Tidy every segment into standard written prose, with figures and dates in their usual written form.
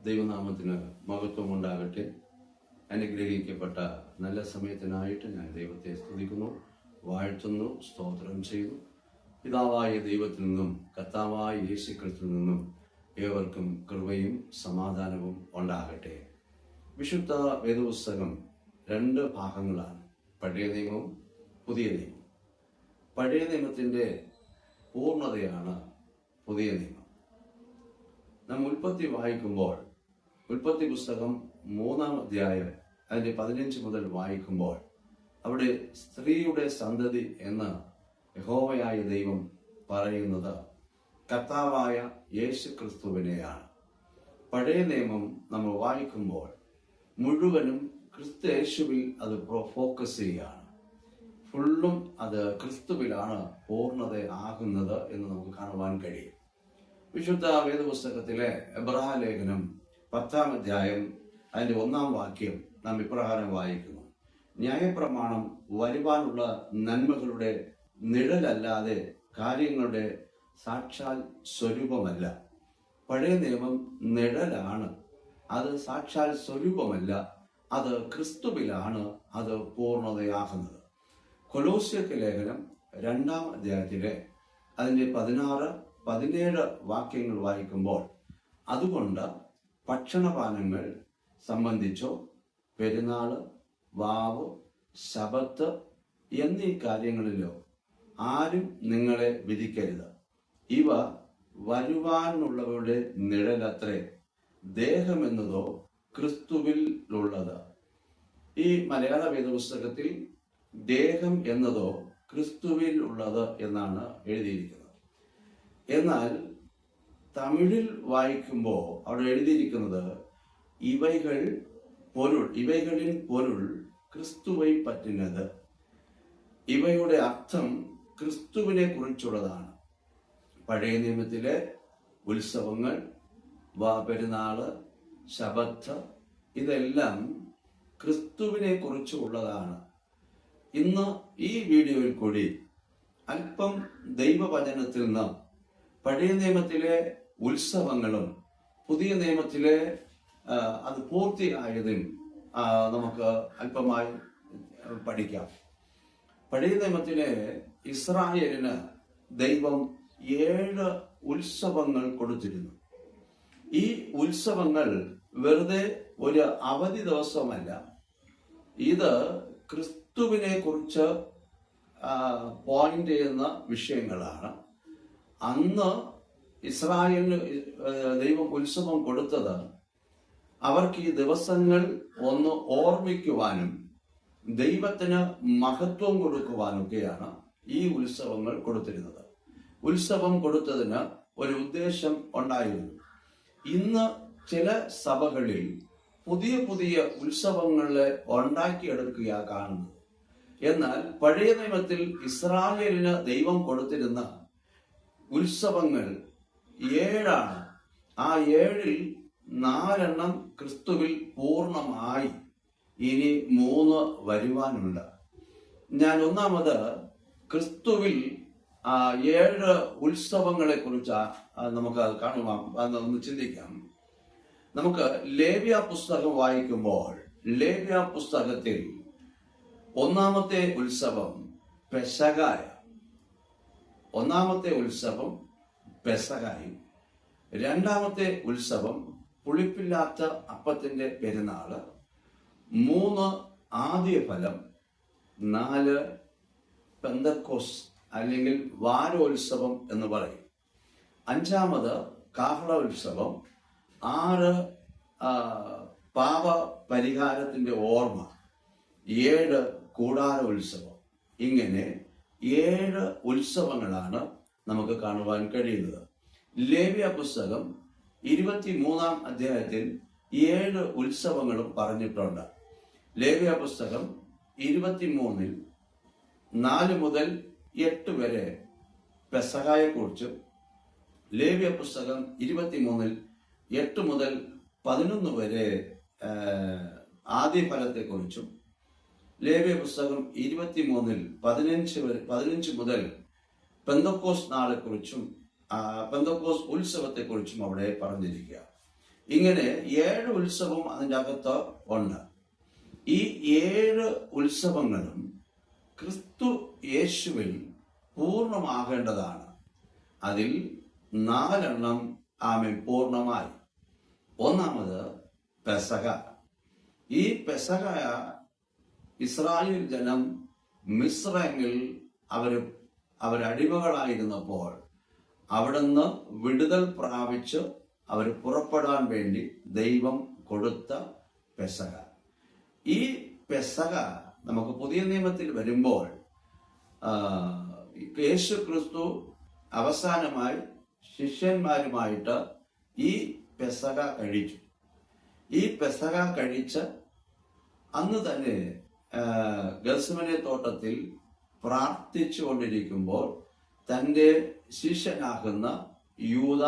ദൈവനാമത്തിന് മഹത്വം ഉണ്ടാകട്ടെ. അനുഗ്രഹിക്കപ്പെട്ട നല്ല സമയത്തിനായിട്ട് ഞാൻ ദൈവത്തെ സ്തുതിക്കുന്നു, വാഴ്ത്തുന്നു, സ്തോത്രം ചെയ്യുന്നു. പിതാവായ ദൈവത്തിൽ നിന്നും കർത്താവായ യേശുക്രിസ്തുവിൽ നിന്നും ഏവർക്കും കൃപയും സമാധാനവും ഉണ്ടാകട്ടെ. വിശുദ്ധ വേദപുസ്തകം 2 ഭാഗങ്ങളാണ്, പഴയ നിയമവും പുതിയ നിയമവും. പഴയ നിയമത്തിൻ്റെ പൂർണ്ണതയാണ് പുതിയ നിയമം. നാം ഉൽപ്പത്തി വായിക്കുമ്പോൾ, ഉൽപ്പത്തി പുസ്തകം 3-ാം അധ്യായം അതിൻ്റെ 15 മുതൽ വായിക്കുമ്പോൾ, അവിടെ സ്ത്രീയുടെ സന്തതി എന്ന് യഹോവയായ ദൈവം പറയുന്നത് കർത്താവായ യേശു ക്രിസ്തുവിനെയാണ്. പഴയ നിയമം നമ്മൾ വായിക്കുമ്പോൾ മുഴുവനും ക്രിസ്തു യേശുവിൽ അത് ഫോക്കസ് ചെയ്യുകയാണ്. ഫുള്ളും അത് ക്രിസ്തുവിലാണ് പൂർണ്ണത ആകുന്നത് എന്ന് നമുക്ക് കാണുവാൻ കഴിയും. വിശുദ്ധ വേദപുസ്തകത്തിലെ എബ്രായ ലേഖനം 10-ാം അധ്യായം അതിൻ്റെ 1-ാം വാക്യം നാം ഇപ്രകാരം വായിക്കുന്നു: ന്യായപ്രമാണം വരുവാനുള്ള നന്മകളുടെ നിഴലല്ലാതെ കാര്യങ്ങളുടെ സാക്ഷാൽ സ്വരൂപമല്ല. പഴയ നിയമം നിഴലാണ്, അത് സാക്ഷാൽ സ്വരൂപമല്ല. അത് ക്രിസ്തുവിലാണ് അത് പൂർണ്ണതയാകുന്നത്. കൊലോസ്യർക്ക് ലേഖനം 2-ാം അധ്യായത്തിലെ അതിൻ്റെ 16-17 വാക്യങ്ങൾ വായിക്കുമ്പോൾ, അതുകൊണ്ട് ഭക്ഷണപാനങ്ങൾ സംബന്ധിച്ചോ പെരുന്നാൾ, വാവ്, ശബത്ത് എന്നീ കാര്യങ്ങളിലോ ആരും നിങ്ങളെ വിധിക്കരുത്. ഇവ വരുവാനുള്ളവരുടെ നിഴലത്രേ, ദേഹമെന്നതോ ക്രിസ്തുവിലുള്ളത്. ഈ മലയാള വേദപുസ്തകത്തിൽ ദേഹം എന്നതോ ക്രിസ്തുവിൽ ഉള്ളത് എന്നാണ് എഴുതിയിരിക്കുന്നത്. എന്നാൽ തമിഴിൽ വായിക്കുമ്പോൾ അവിടെ എഴുതിയിരിക്കുന്നത് ഇവൈകളിൻ പൊരുൾ ക്രിസ്തുവൈ പറ്റുന്നത്. ഇവയുടെ അർത്ഥം ക്രിസ്തുവിനെ കുറിച്ചുള്ളതാണ്. പഴയ നിയമത്തിലെ ഉത്സവങ്ങൾ, പെരുന്നാള്, ശബത്ത്, ഇതെല്ലാം ക്രിസ്തുവിനെ കുറിച്ചുള്ളതാണ്. ഇന്ന് ഈ വീഡിയോയിൽ കൂടി അല്പം ദൈവവചനത്തിൽ നിന്ന് പഴയ നിയമത്തിലെ ഉത്സവങ്ങളും പുതിയ നിയമത്തിലെ അത് പൂർത്തിയായതും നമുക്ക് അല്പമായി പഠിക്കാം. പഴയ നിയമത്തിലെ ഇസ്രായേലിന് ദൈവം 7 ഉത്സവങ്ങൾ കൊടുത്തിരുന്നു. ഈ ഉത്സവങ്ങൾ വെറുതെ ഒരു അവധി ദിവസമല്ല, ഇത് ക്രിസ്തുവിനെ കുറിച്ച് പോയിന്റ് ചെയ്യുന്ന വിഷയങ്ങളാണ്. അന്ന് ഇസ്രായേലിന് ദൈവം ഉത്സവം കൊടുത്തത് അവർക്ക് ഈ ദിവസങ്ങൾ ഒന്ന് ഓർമ്മിക്കുവാനും ദൈവത്തിന് മഹത്വം കൊടുക്കുവാനൊക്കെയാണ് ഈ ഉത്സവങ്ങൾ കൊടുത്തിരുന്നത്. ഉത്സവം കൊടുത്തതിന് ഒരു ഉദ്ദേശം ഉണ്ടായിരുന്നു. ഇന്ന് ചില സഭകളിൽ പുതിയ പുതിയ ഉത്സവങ്ങളെ ഉണ്ടാക്കിയെടുക്കുക കാണുന്നത്. എന്നാൽ പഴയ നിയമത്തിൽ ഇസ്രായേലിന് ദൈവം കൊടുത്തിരുന്ന ഉത്സവങ്ങൾ 7 ആ 7-ൽ 4 ക്രിസ്തുവിൽ പൂർണ്ണമായി, ഇനി 3 വരുവാനുണ്ട്. ഞാൻ ഒന്നാമത് ക്രിസ്തുവിൽ 7 ഉത്സവങ്ങളെ കുറിച്ച് നമുക്ക് കാണുവാൻ ഒന്ന് ചിന്തിക്കാം. നമുക്ക് ലേവ്യ പുസ്തകം വായിക്കുമ്പോൾ, ലേവ്യ പുസ്തകത്തിൽ 1-ാമത്തെ ഉത്സവം പെസഹായ, 1-ാമത്തെ ഉത്സവം പെസഹായും, 2-ാമത്തെ ഉത്സവം പുളിപ്പില്ലാത്ത അപ്പത്തിന്റെ പെരുന്നാള്, 3 ആദ്യഫലം, 4 പെന്തക്കോസ് അല്ലെങ്കിൽ വാരോത്സവം എന്ന് പറയും, 5-ാമത് കാഹള ഉത്സവം, 6 പാപ പരിഹാരത്തിന്റെ ഓർമ്മ, 7 കൂടാര ഉത്സവം. ഇങ്ങനെ 7 ഉത്സവങ്ങളാണ് നമുക്ക് കാണുവാൻ കഴിയുന്നത്. ലേവ്യ പുസ്തകം 23-ാം അധ്യായത്തിൽ 7 ഉത്സവങ്ങളും പറഞ്ഞിട്ടുണ്ട്. ലേവ്യ പുസ്തകം 23-ൽ 4 മുതൽ 8 വരെ പെസഹായെ കുറിച്ചും, ലേവ്യ പുസ്തകം 23-ൽ 8 മുതൽ 11 വരെ ആദ്യഫലത്തെ കുറിച്ചും, ലേവ്യ പുസ്തകം 23-ൽ 15 മുതൽ പെന്തക്കോസ് നാളെ കുറിച്ചും പെന്തക്കോസ് ഉത്സവത്തെ കുറിച്ചും അവിടെ പറഞ്ഞിരിക്കുക. ഇങ്ങനെ 7 ഉത്സവം അതിൻ്റെ അകത്ത് ഉണ്ട്. ഈ 7 ഉത്സവങ്ങളും ക്രിസ്തു യേശുവിൽ പൂർണ്ണമാകേണ്ടതാണ്. അതിൽ 4 ആമേൻ പൂർണ്ണമായി. ഒന്നാമത് പെസഹ. ഈ പെസഹ ഇസ്രായേൽ ജനം മിസ്രൈമിൽ അവരടിമകളായിരുന്നപ്പോൾ അവിടുന്ന് വിടുതൽ പ്രാപിച്ച് അവർ പുറപ്പെടാൻ വേണ്ടി ദൈവം കൊടുത്ത പെസഹ. ഈ പെസഹ നമുക്ക് പുതിയ നിയമത്തിൽ വരുമ്പോൾ യേശു ക്രിസ്തു അവസാനമായി ശിഷ്യന്മാരുമായിട്ട് ഈ പെസഹ കഴിച്ചു. ഈ പെസഹ കഴിച്ച് അന്ന് തന്നെ ഗത്സമനെ തോട്ടത്തിൽ പ്രാർത്ഥിച്ചു കൊണ്ടിരിക്കുമ്പോൾ തൻ്റെ ശിഷ്യനാകുന്ന യൂദ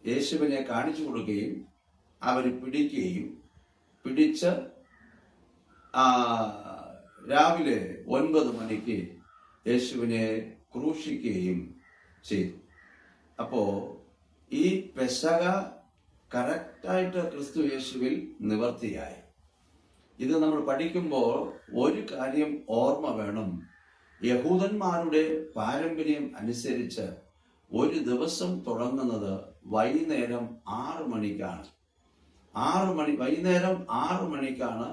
യേശുവിനെ കാണിച്ചു കൊടുക്കുകയും അവർ പിടിച്ച് രാവിലെ 9 മണിക്ക് യേശുവിനെ ക്രൂശിക്കുകയും ചെയ്തു. അപ്പോ ഈ പെസഹ കറക്റ്റായിട്ട് ക്രിസ്തു യേശുവിൽ നിവർത്തിയായി. ഇത് നമ്മൾ പഠിക്കുമ്പോൾ ഒരു കാര്യം ഓർമ്മ വേണം. യഹൂദന്മാരുടെ പാരമ്പര്യം അനുസരിച്ച് ഒരു ദിവസം തുടങ്ങുന്നത് വൈകുന്നേരം 6 മണിക്കാണ്. വൈകുന്നേരം 6 മണിക്കാണ്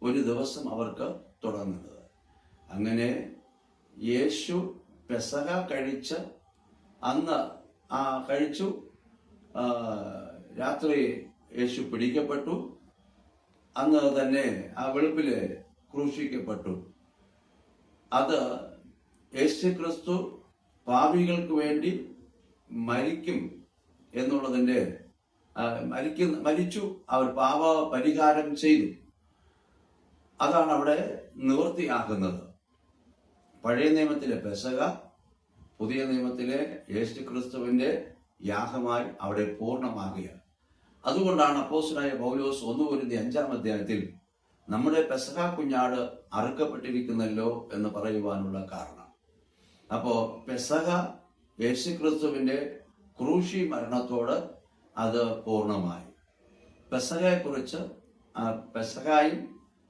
ഒരു ദിവസം അവർക്ക് തുടങ്ങുന്നത്. അങ്ങനെ യേശു പെസഹ കഴിച്ച് അന്ന് കഴിച്ചു. രാത്രി യേശു പിടിക്കപ്പെട്ടു. അന്ന് തന്നെ വെളുപ്പില് ക്രൂശിക്കപ്പെട്ടു. അത് യേശു ക്രിസ്തു പാപികൾക്ക് വേണ്ടി മരിക്കും എന്നുള്ളതിന്റെ മരിച്ചു. അവർ പാപ പരിഹാരം ചെയ്തു. അതാണ് അവിടെ നിവൃത്തിയാക്കുന്നത്. പഴയ നിയമത്തിലെ പെസഹ പുതിയ നിയമത്തിലെ യേശു ക്രിസ്തുവിന്റെ യാഗമായി അവിടെ പൂർണ്ണമാകുകയാണ്. അതുകൊണ്ടാണ് അപ്പോസ്തലനായ പൗലോസ് 1 കൊരിന്ത്യർ 5-ാം അധ്യായത്തിൽ നമ്മുടെ പെസഹ കുഞ്ഞാട് അറുക്കപ്പെട്ടിരിക്കുന്നല്ലോ എന്ന് പറയുവാനുള്ള കാരണം. അപ്പോ പെസഹ യേശു ക്രിസ്തുവിന്റെ ക്രൂശി മരണത്തോട് അത് പൂർണ്ണമായി. പെസഹയെക്കുറിച്ച് പെസഹായും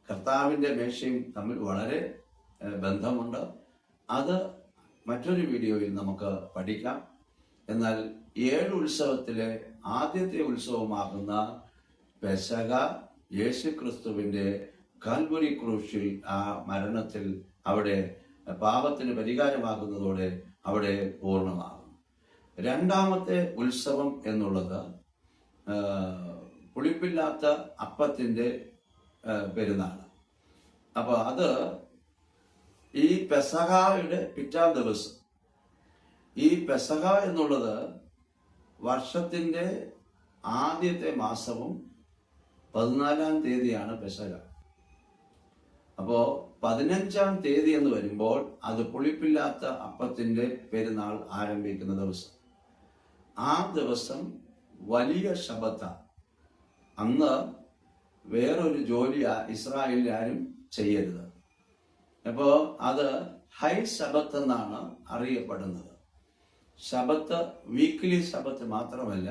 കർത്താവിന്റെ മേശയും തമ്മിൽ വളരെ ബന്ധമുണ്ട്. അത് മറ്റൊരു വീഡിയോയിൽ നമുക്ക് പഠിക്കാം. എന്നാൽ 7 ഉത്സവത്തിലെ ആദ്യത്തെ ഉത്സവമാകുന്ന പെസഹ യേശു ക്രിസ്തുവിന്റെ കാൽവരി ക്രൂശിൽ ആ മരണത്തിൽ അവിടെ പാപത്തിന് പരിഹാരമാകുന്നതോടെ അവിടെ പൂർണ്ണമാകും. രണ്ടാമത്തെ ഉത്സവം എന്നുള്ളത് പുളിപ്പില്ലാത്ത അപ്പത്തിന്റെ പെരുന്നാൾ. അപ്പൊ അത് ഈ പെസഹയുടെ പിറ്റാം ദിവസം. ഈ പെസഹ എന്നുള്ളത് വർഷത്തിന്റെ ആദ്യത്തെ മാസവും 14-ാം തീയതിയാണ് പെസഹ. അപ്പോ 15-ാം തീയതി എന്ന് വരുമ്പോൾ അത് പുളിപ്പില്ലാത്ത അപ്പത്തിന്റെ പെരുന്നാൾ ആരംഭിക്കുന്ന ദിവസം. ആ ദിവസം വലിയ ശബത്ത. അന്ന് വേറൊരു ജോലി ഇസ്രായേലിൽ ആരും ചെയ്യരുത്. അപ്പോ അത് ഹൈ ശബത്ത് എന്നാണ് അറിയപ്പെടുന്നത്. ശബത്ത് വീക്ക്ലി ശബത്ത് മാത്രമല്ല,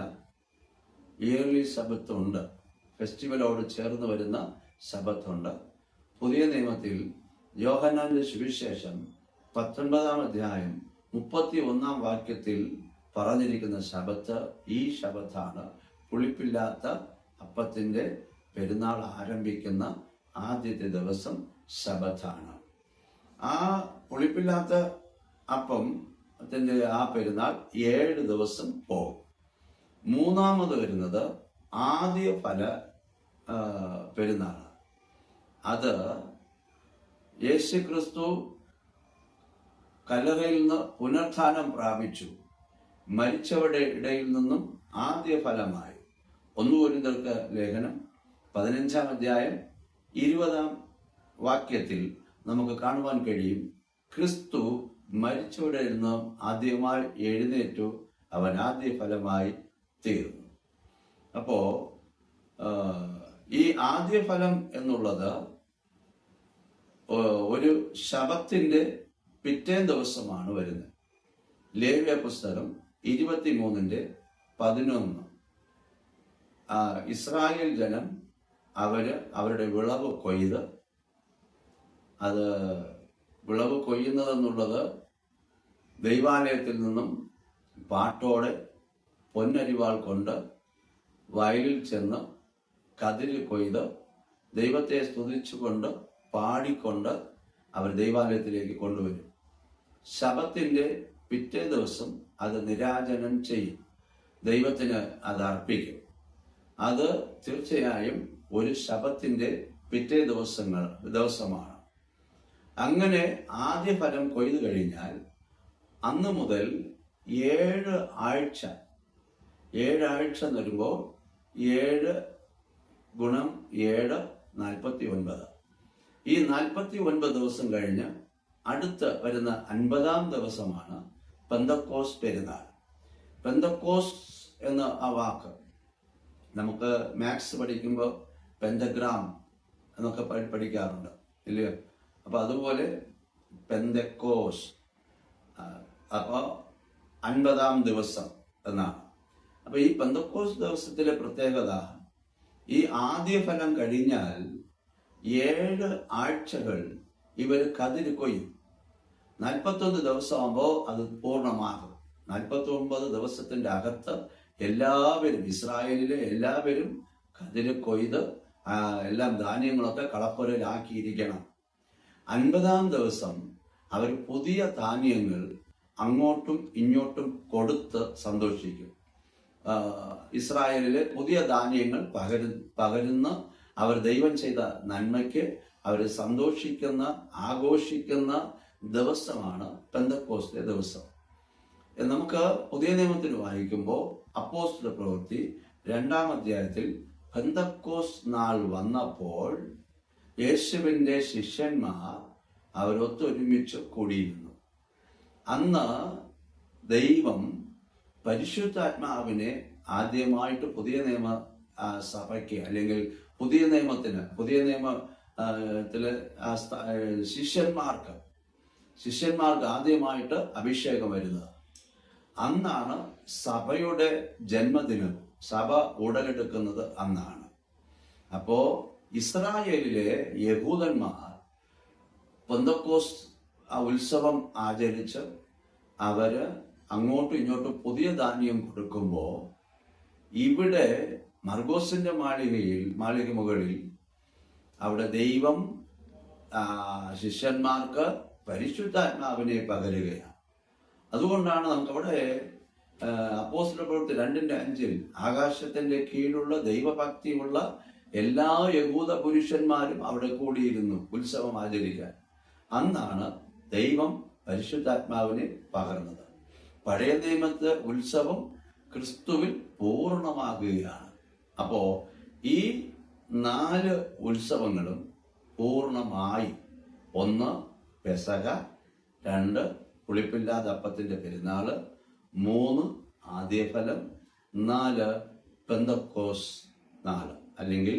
ഇയർലി ശബത്ത് ഉണ്ട്. ഫെസ്റ്റിവലോട് ചേർന്ന് വരുന്ന ശബത്തുണ്ട്. പുതിയ നിയമത്തിൽ യോഹന്നാന്റെ സുവിശേഷം 19-ാം അധ്യായം 31-ാം വാക്യത്തിൽ പറഞ്ഞിരിക്കുന്ന ശബത്ത് ഈ ശബത്താണ്. പുളിപ്പില്ലാത്ത അപ്പത്തിന്റെ പെരുന്നാൾ ആരംഭിക്കുന്ന ആദ്യത്തെ ദിവസം ശബത്താണ്. ആ പുളിപ്പില്ലാത്ത അപ്പത്തിന്റെ ആ പെരുന്നാൾ 7 ദിവസം പോകും. മൂന്നാമത് വരുന്നത് ആദ്യ ഫല പെരുന്നാൾ. അത് യേശു ക്രിസ്തു കല്ലറയിൽ നിന്ന് പുനരുത്ഥാനം പ്രാപിച്ചു. മരിച്ചവരുടെ ഇടയിൽ നിന്നും ആദ്യ ഫലമായി 1 കൊരിന്ത്യർക്ക് ലേഖനം 15-ാം അധ്യായം 20-ാം വാക്യത്തിൽ നമുക്ക് കാണുവാൻ കഴിയും. ക്രിസ്തു മരിച്ചവരുടെ നിന്ന് ആദ്യമായി എഴുന്നേറ്റു, അവൻ ആദ്യ ഫലമായി തീർന്നു. അപ്പോ ഈ ആദ്യ ഫലം എന്നുള്ളത് ഒരു ശബത്തിന്റെ പിറ്റേ ദിവസമാണ് വരുന്നത്. ലേവ്യ പുസ്തകം 23-ന്റെ 11. ഇസ്രായേൽ ജനം അവരുടെ വിളവ് കൊയ്ത്, അത് വിളവ് കൊയ്യുന്നതെന്നുള്ളത് ദൈവാലയത്തിൽ നിന്നും പാട്ടോടെ പൊന്നരിവാൾ കൊണ്ട് വയലിൽ ചെന്ന് കതിര് കൊയ്ത് ദൈവത്തെ സ്തുതിച്ചുകൊണ്ട് പാടിക്കൊണ്ട് അവർ ദൈവാലയത്തിലേക്ക് കൊണ്ടുവരും. ശബത്തിന്റെ പിറ്റേ ദിവസം അത് നിരാജനം ചെയ്യും, ദൈവത്തിന് അത് അർപ്പിക്കും. അത് തീർച്ചയായും ഒരു ശബത്തിന്റെ പിറ്റേ ദിവസമാണ്. അങ്ങനെ ആദ്യ ഫലം കൊയ്തു കഴിഞ്ഞാൽ അന്ന് മുതൽ 7 ആഴ്ച എന്ന് വരുമ്പോൾ 7 ഗുണം 7 49. ഈ 49 ദിവസം കഴിഞ്ഞ് അടുത്ത് വരുന്ന 50-ാം ദിവസമാണ് പെന്തക്കോസ് പെരുന്നാൾ. പെന്തക്കോസ് എന്ന ആ വാക്ക് നമുക്ക് മാത്സ് പഠിക്കുമ്പോൾ പെന്തഗ്രാം എന്നൊക്കെ പഠിക്കാറുണ്ട്, ഇല്ലയോ? അപ്പൊ അതുപോലെ പെന്തക്കോസ്, അപ്പോൾ 50-ാം ദിവസം എന്നാണ്. അപ്പൊ ഈ പെന്തക്കോസ് ദിവസത്തിലെ പ്രത്യേകത, ഈ ആദ്യ ഫലം കഴിഞ്ഞാൽ 7 ആഴ്ചകൾ ഇവർ കതിര് കൊയ്യും. 41 ദിവസമാകുമ്പോൾ അത് പൂർണ്ണമാകും. 49 ദിവസത്തിന്റെ അകത്ത് എല്ലാവരും, ഇസ്രായേലിലെ എല്ലാവരും കതിര് കൊയ്ത് എല്ലാം ധാന്യങ്ങളൊക്കെ കളപ്പുരയിലാക്കിയിരിക്കണം. 50-ാം ദിവസം അവർ പുതിയ ധാന്യങ്ങൾ അങ്ങോട്ടും ഇങ്ങോട്ടും കൊടുത്ത് സന്തോഷിക്കും. ഇസ്രായേലിലെ പുതിയ ധാന്യങ്ങൾ പകരുന്ന അവർ ദൈവം ചെയ്ത നന്മയ്ക്ക് അവർ സന്തോഷിക്കുന്ന, ആഘോഷിക്കുന്ന ദിവസമാണ് പെന്തക്കോസ്തേ ദിവസം. നമുക്ക് പുതിയ നിയമത്തിൽ വായിക്കുമ്പോൾ അപ്പോസ്തല പ്രവൃത്തി 2-ാം അധ്യായത്തിൽ പെന്തക്കോസ് നാൾ വന്നപ്പോൾ യേശുവിന്റെ ശിഷ്യന്മാർ അവരൊത്തൊരുമിച്ച് കൂടിയിരുന്നു. അന്ന് ദൈവം പരിശുദ്ധാത്മാവിനെ ആദ്യമായിട്ട് പുതിയ നിയമ സഭയ്ക്ക്, അല്ലെങ്കിൽ പുതിയ നിയമത്തിലെ ശിഷ്യന്മാർക്ക് ആദ്യമായിട്ട് അഭിഷേകം വരുന്നത്. അന്നാണ് സഭയുടെ ജന്മദിനം. സഭ ഉടലെടുക്കുന്നത് അന്നാണ്. അപ്പോ ഇസ്രായേലിലെ യഹൂദന്മാർ പെന്തക്കോസ് ഉത്സവം ആചരിച്ച് അവര് അങ്ങോട്ടും ഇങ്ങോട്ടും പുതിയ ധാന്യം കൊടുക്കുമ്പോൾ ഇവിടെ മർഗോസിന്റെ മാളിക മുകളിൽ അവിടെ ദൈവം ശിഷ്യന്മാർക്ക് പരിശുദ്ധാത്മാവിനെ പകരുകയാണ്. അതുകൊണ്ടാണ് നമുക്കവിടെ അപ്പോസ്തല പ്രവൃത്തി 2:5 ആകാശത്തിന്റെ കീഴിലുള്ള ദൈവഭക്തിയുള്ള എല്ലാ യഹൂദ പുരുഷന്മാരും അവിടെ കൂടിയിരുന്നു ഉത്സവം ആചരിക്കാൻ. അന്നാണ് ദൈവം പരിശുദ്ധാത്മാവിനെ പകർന്നത്. പഴയ നിയമത്തെ ഉത്സവം ക്രിസ്തുവിൽ പൂർണ്ണമാകുകയാണ്. അപ്പോ ഈ 4 ഉത്സവങ്ങളും പൂർണ്ണമായി. 1 പെസഹ, 2 പുളിപ്പില്ലാത്ത അപ്പത്തിന്റെ പെരുന്നാള്, 3 ആദ്യഫലം, 4 പെന്തക്കോസ് നാള് അല്ലെങ്കിൽ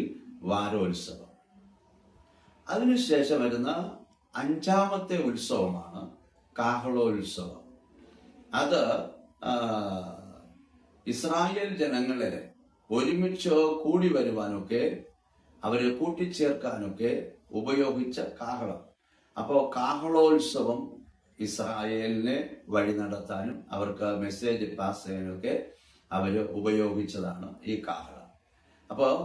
വാരോത്സവം. അതിനുശേഷം വരുന്ന 5-ാമത്തെ ഉത്സവമാണ് കാഹളോത്സവം. അത് ഇസ്രായേൽ ജനങ്ങളെ ഒരുമിച്ച് കൂടി വരുവാനൊക്കെ, അവരെ കൂട്ടിച്ചേർക്കാനൊക്കെ ഉപയോഗിച്ച കാഹളം. അപ്പോൾ കാഹളോത്സവം ഇസ്രായേലിനെ വഴി നടത്താനും അവർക്ക് മെസ്സേജ് പാസ് ചെയ്യാനൊക്കെ അവർ ഉപയോഗിച്ചതാണ് ഈ കാഹളം. അപ്പോൾ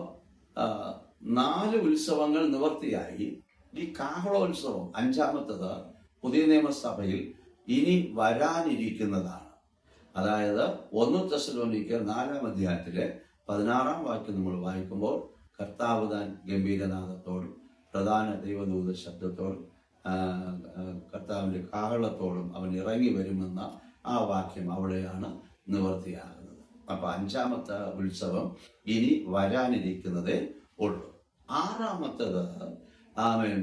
4 ഉത്സവങ്ങൾ നിവർത്തിയായി. ഈ കാഹളോത്സവം 5-ാമത്തത് പുതിയ നിയമസഭയിൽ ഇനി വരാനിരിക്കുന്നതാണ്. അതായത് 1 തെസ്സലോനിക്കർ 4-ാം അധ്യായത്തിലെ 16-ാം വാക്യം നമ്മൾ വായിക്കുമ്പോൾ കർത്താവ് താൻ ഗംഭീരനാദത്തോടും പ്രധാന ദൈവദൂത ശബ്ദത്തോടും കർത്താവിന്റെ കാഹളത്തോടും അവൻ ഇറങ്ങി വരുമെന്ന ആ വാക്യം അവിടെയാണ് നിവർത്തിയാകുന്നത്. അപ്പൊ 5-ാമത്തെ ഉത്സവം ഇനി വരാനിരിക്കുന്നതേ ഉള്ളൂ. 6-ാമത്തത്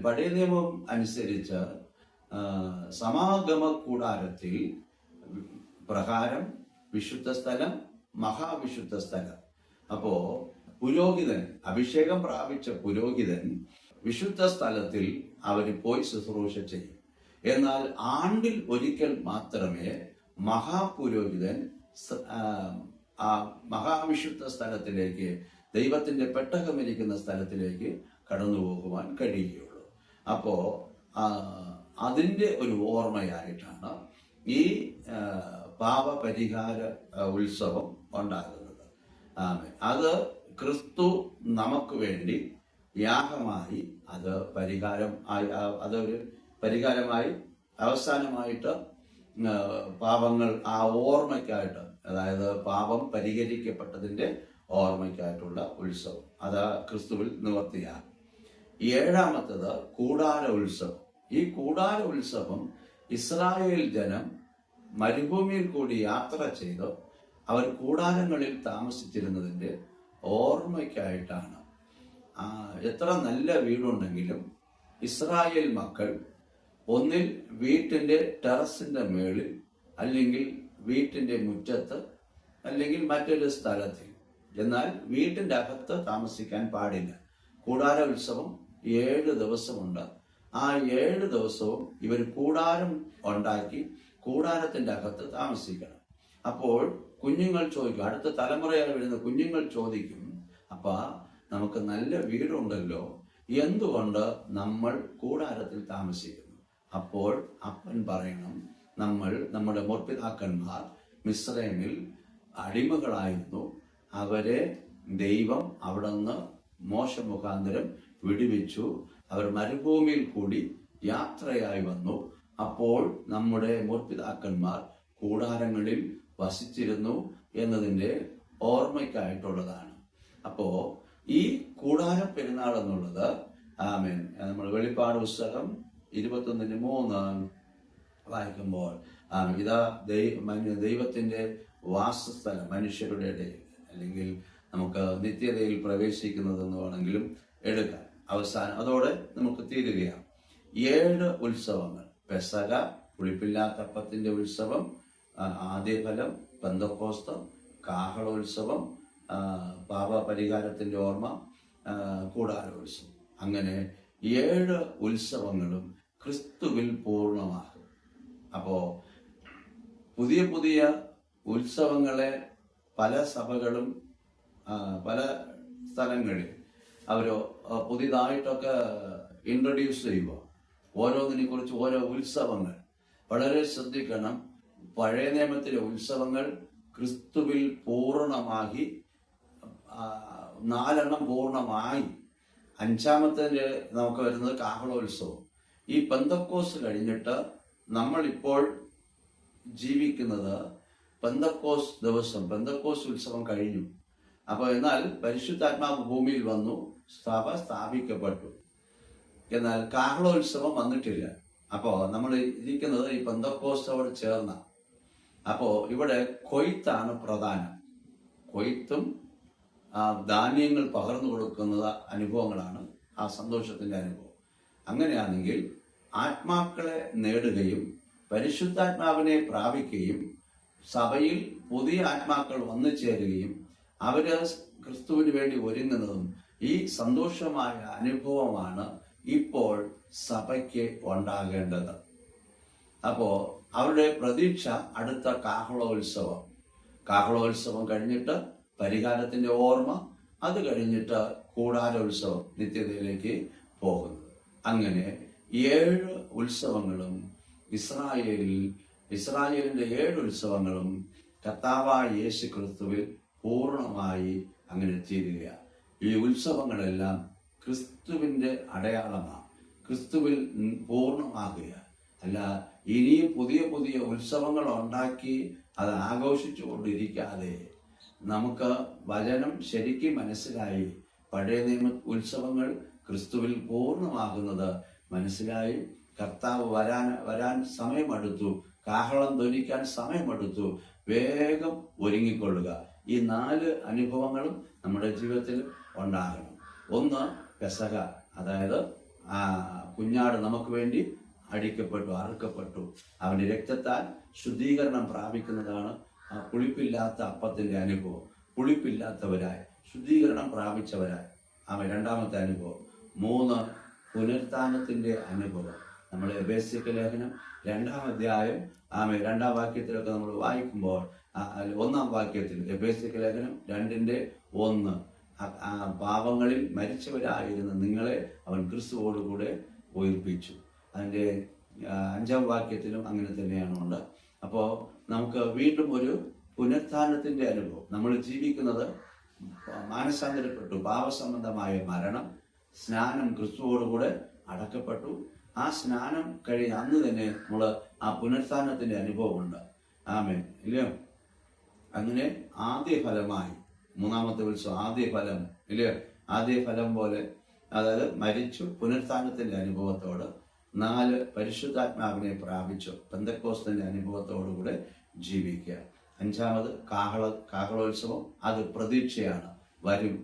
പഴയ നിയമം അനുസരിച്ച് സമാഗമ കൂടാരത്തിൽ പ്രകാരം വിശുദ്ധ സ്ഥലം, മഹാവിശുദ്ധ സ്ഥലം. അപ്പോ പുരോഹിതൻ, അഭിഷേകം പ്രാപിച്ച പുരോഹിതൻ വിശുദ്ധ സ്ഥലത്തിൽ അവർ പോയി ശുശ്രൂഷ ചെയ്യും. എന്നാൽ ആണ്ടിൽ ഒരിക്കൽ മാത്രമേ മഹാപുരോഹിതൻ ആ മഹാവിശുദ്ധ സ്ഥലത്തിലേക്ക് ദൈവത്തിന്റെ പെട്ടകമിരിക്കുന്ന സ്ഥലത്തിലേക്ക് കടന്നു പോകുവാൻ കഴിയുകയുള്ളൂ. അപ്പോ അതിൻ്റെ ഒരു ഓർമ്മയായിട്ടാണ് ഈ പാപപരിഹാര ഉത്സവം ഉണ്ടാകുന്നത്. അത് ക്രിസ്തു നമുക്ക് വേണ്ടി യാഗമായി അതൊരു പരിഹാരമായി അവസാനമായിട്ട് പാപങ്ങൾ ആ ഓർമ്മയ്ക്കായിട്ട്, അതായത് പാപം പരിഹരിക്കപ്പെട്ടതിൻ്റെ ഓർമ്മയ്ക്കായിട്ടുള്ള ഉത്സവം, അത് ക്രിസ്തുവിൽ നിവർത്തിയാകും. ഏഴാമത്തത് കൂടാര ഉത്സവം. ഈ കൂടാര ഉത്സവം ഇസ്രായേൽ ജനം മരുഭൂമിയിൽ കൂടി യാത്ര ചെയ്ത് അവർ കൂടാരങ്ങളിൽ താമസിച്ചിരുന്നതിൻ്റെ ഓർമ്മയ്ക്കായിട്ടാണ്. എത്ര നല്ല വീടുണ്ടെങ്കിലും ഇസ്രായേൽ മക്കൾ ഒന്നിൽ വീട്ടിൻ്റെ ടെറസിൻ്റെ മേളിൽ, അല്ലെങ്കിൽ വീട്ടിൻ്റെ മുറ്റത്ത്, അല്ലെങ്കിൽ മറ്റൊരു സ്ഥലത്തിൽ, എന്നാൽ വീട്ടിൻ്റെ അകത്ത് താമസിക്കാൻ പാടില്ല. കൂടാര ഉത്സവം 7 ദിവസമുണ്ട്. ആ 7 ദിവസവും ഇവർ കൂടാരം ഉണ്ടാക്കി കൂടാരത്തിൻ്റെ അകത്ത് താമസിക്കണം. അപ്പോൾ കുഞ്ഞുങ്ങൾ ചോദിക്കും, അടുത്ത തലമുറയായി വരുന്ന കുഞ്ഞുങ്ങൾ ചോദിക്കും, അപ്പാ നമുക്ക് നല്ല വീടുണ്ടല്ലോ, എന്തുകൊണ്ട് നമ്മൾ കൂടാരത്തിൽ താമസിക്കുന്നു? അപ്പോൾ അപ്പൻ പറയണം, നമ്മുടെ മുർപിതാക്കന്മാർ മിസ്രൈമിൽ അടിമകളായിരുന്നു. അവരെ ദൈവം അവിടെ നിന്ന് മോശ മുഖാന്തരം വിടുവിച്ചു. അവർ മരുഭൂമിയിൽ കൂടി യാത്രയായി വന്നു. അപ്പോൾ നമ്മുടെ മുർപിതാക്കന്മാർ കൂടാരങ്ങളിൽ വസിച്ചിരുന്നു എന്നതിൻ്റെ ഓർമ്മയ്ക്കായിട്ടുള്ളതാണ്. അപ്പോ ഈ കൂടാര പെരുന്നാൾ എന്നുള്ളത് നമ്മൾ വെളിപ്പാട് പുസ്തകം 21:3 വായിക്കുമ്പോൾ ഇതാ ദൈവത്തിന്റെ വാസസ്ഥലം മനുഷ്യരുടെ ഇടയിൽ, അല്ലെങ്കിൽ നമുക്ക് നിത്യതയിൽ പ്രവേശിക്കുന്നതെന്ന് വേണമെങ്കിലും എടുക്കാം. അവസാനം അതോടെ നമുക്ക് തീരുകയാണ്. 7 ഉത്സവങ്ങൾ: പെസക, പുളിപ്പില്ലാത്തപ്പത്തിന്റെ ഉത്സവം, ആദ്യഫലം, പെന്തക്കോസ്ത്, കാഹളോത്സവം, പാപപരിഹാരത്തിന്റെ ഓർമ്മ, കൂടാരോത്സവം. അങ്ങനെ 7 ഉത്സവങ്ങളും ക്രിസ്തുവിൽ പൂർണ്ണമാകും. അപ്പോ പുതിയ പുതിയ ഉത്സവങ്ങളെ പല സഭകളും പല സ്ഥലങ്ങളിൽ അവർ പുതിയതായിട്ടൊക്കെ ഇൻട്രൊഡ്യൂസ് ചെയ്യുക. ഓരോന്നിനെ കുറിച്ച് ഓരോ ഉത്സവങ്ങൾ. വളരെ ശ്രദ്ധിക്കണം. പഴയ നിയമത്തിലെ ഉത്സവങ്ങൾ ക്രിസ്തുവിൽ പൂർണ്ണമാക്കി, 4 പൂർണ്ണമായി. 5ാമത്തെ നമുക്ക് വരുന്നത് കാഹളോത്സവം. ഈ പെന്തക്കോസ് കഴിഞ്ഞിട്ട് നമ്മളിപ്പോൾ ജീവിക്കുന്നത് പെന്തക്കോസ് ദിവസം, പെന്തക്കോസ് ഉത്സവം കഴിഞ്ഞു. അപ്പോൾ എന്നാൽ പരിശുദ്ധാത്മാവ് ഭൂമിയിൽ വന്നു, സഭ സ്ഥാപിക്കപ്പെട്ടു. എന്നാൽ കാഹളോത്സവം വന്നിട്ടില്ല. അപ്പോൾ നമ്മൾ ഇരിക്കുന്നത് ഈ പെന്തക്കോസ്തോട് ചേർന്ന. അപ്പോൾ ഇവിടെ കൊയ്ത്താണ് പ്രധാനം. കൊയ്ത്തും ധാന്യങ്ങൾ പകർന്നു കൊടുക്കുന്ന അനുഭവങ്ങളാണ് ആ സന്തോഷത്തിന്റെ അനുഭവം. അങ്ങനെയാണെങ്കിൽ ആത്മാക്കളെ നേടുകയും പരിശുദ്ധാത്മാവിനെ പ്രാപിക്കുകയും സഭയിൽ പുതിയ ആത്മാക്കൾ വന്നു ചേരുകയും അവര് ക്രിസ്തുവിന് വേണ്ടി ഒരുങ്ങുന്നതും ഈ സന്തോഷമായ അനുഭവമാണ് ഇപ്പോൾ സഭയ്ക്ക് ഉണ്ടാകേണ്ടത്. അപ്പോ അവരുടെ പ്രതീക്ഷ അടുത്ത കാഹളോത്സവം കഴിഞ്ഞിട്ട് പരിഹാരത്തിന്റെ ഓർമ്മ, അത് കഴിഞ്ഞിട്ട് കൂടാരോത്സവം, നിത്യതയിലേക്ക് പോകുന്നത്. അങ്ങനെ 7 ഉത്സവങ്ങളും ഇസ്രായേലിന്റെ 7 ഉത്സവങ്ങളും കർത്താവായ യേശു ക്രിസ്തുവിൽ പൂർണ്ണമായി അങ്ങനെ തീരുക. ഈ ഉത്സവങ്ങളെല്ലാം ക്രിസ്തുവിന്റെ അടയാളമാണ്. ക്രിസ്തുവിൽ പൂർണ്ണമാകുക അല്ല, ഇനിയും പുതിയ പുതിയ ഉത്സവങ്ങൾ ഉണ്ടാക്കി അത് ആഘോഷിച്ചു കൊണ്ടിരിക്കാതെ നമുക്ക് വചനം ശരിക്കും മനസ്സിലായി. പഴയ നിയമ ഉത്സവങ്ങൾ ക്രിസ്തുവിൽ പൂർണ്ണമാകുന്നത് മനസ്സിലായി. കർത്താവ് വരാൻ സമയമെടുത്തു, കാഹളം ധ്വനിക്കാൻ സമയമെടുത്തു. വേഗം ഒരുങ്ങിക്കൊള്ളുക. ഈ 4 അനുഭവങ്ങളും നമ്മുടെ ജീവിതത്തിൽ ഉണ്ടാകണം. ഒന്ന്, പെസക, അതായത് കുഞ്ഞാട് നമുക്ക് വേണ്ടി അറുക്കപ്പെട്ടു. അവന്റെ രക്തത്താൽ ശുദ്ധീകരണം പ്രാപിക്കുന്നതാണ് പുളിപ്പില്ലാത്ത അപ്പത്തിന്റെ അനുഭവം. പുളിപ്പില്ലാത്തവരായി ശുദ്ധീകരണം പ്രാപിച്ചവരായി. 2ാമത്തെ അനുഭവം. 3, പുനരുത്ഥാനത്തിന്റെ അനുഭവം. നമ്മൾ എഫേസ്യ ലേഖനം 2-ാം അധ്യായം 2-ാം വാക്യത്തിലൊക്കെ നമ്മൾ വായിക്കുമ്പോൾ 1-ാം വാക്യത്തിൽ എഫേസ്യ ലേഖനം 2:1 പാപങ്ങളിൽ മരിച്ചവരായിരുന്ന നിങ്ങളെ അവൻ ക്രിസ്തുവോടുകൂടെ ഉയർപ്പിച്ചു. അതിൻ്റെ 5-ാം വാക്യത്തിലും അങ്ങനെ തന്നെയാണ് ഉണ്ട്. അപ്പോൾ നമുക്ക് വീണ്ടും ഒരു പുനരുത്ഥാനത്തിന്റെ അനുഭവം. നമ്മൾ ജീവിക്കുന്നത് മാനസാന്തരപ്പെട്ടു, പാപസംബന്ധമായ മരണം, സ്നാനം, ക്രിസ്തുവോടുകൂടെ അടക്കപ്പെട്ടു. ആ സ്നാനം കഴിഞ്ഞ അന്ന് തന്നെ നമ്മൾ ആ പുനരുത്ഥാനത്തിന്റെ അനുഭവമുണ്ട്. ആമേൻ. ഇല്ലയോ? അങ്ങനെ ആദ്യ ഫലമായി 3-ാമത്തെ ഉത്സവം ആദ്യ ഫലം, ഇല്ലയോ? ആദ്യ ഫലം പോലെ, അതായത് മരിച്ചു പുനരുത്ഥാനത്തിന്റെ അനുഭവത്തോട് 4 പരിശുദ്ധാത്മാവിനെ പ്രാപിച്ചു പെന്തക്കോസ്തിന്റെ അനുഭവത്തോടുകൂടെ ജീവിക്കുക. 5-ാമത് കാഹളോത്സവം, അത് പ്രതീക്ഷയാണ്, വരും.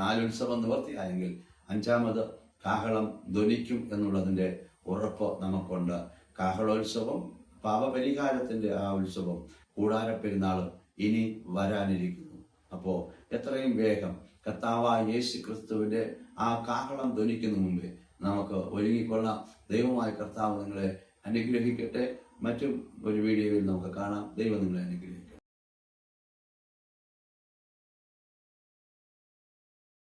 4 ഉത്സവം നിവർത്തിയായെങ്കിൽ 5-ാമത് കാഹളം ധ്വനിക്കും എന്നുള്ളതിന്റെ ഉറപ്പ് നമുക്കുണ്ട്. കാഹളോത്സവം, പാപപരിഹാരത്തിന്റെ ആ ഉത്സവം, കൂടാരപ്പെരുന്നാൾ ഇനി വരാനിരിക്കുന്നു. അപ്പോ എത്രയും വേഗം കർത്താവായ യേശു ക്രിസ്തുവിന്റെ ആ കാഹളം ധ്വനിക്കുന്ന മുമ്പേ നമുക്ക് ഒരുങ്ങിക്കൊള്ളാം. ദൈവമായ കർത്താവ് നിങ്ങളെ അനുഗ്രഹിക്കട്ടെ. മറ്റും ഒരു വീഡിയോയിൽ നമുക്ക് കാണാം. ദൈവം നിങ്ങളെ അനുഗ്രഹിക്കട്ടെ.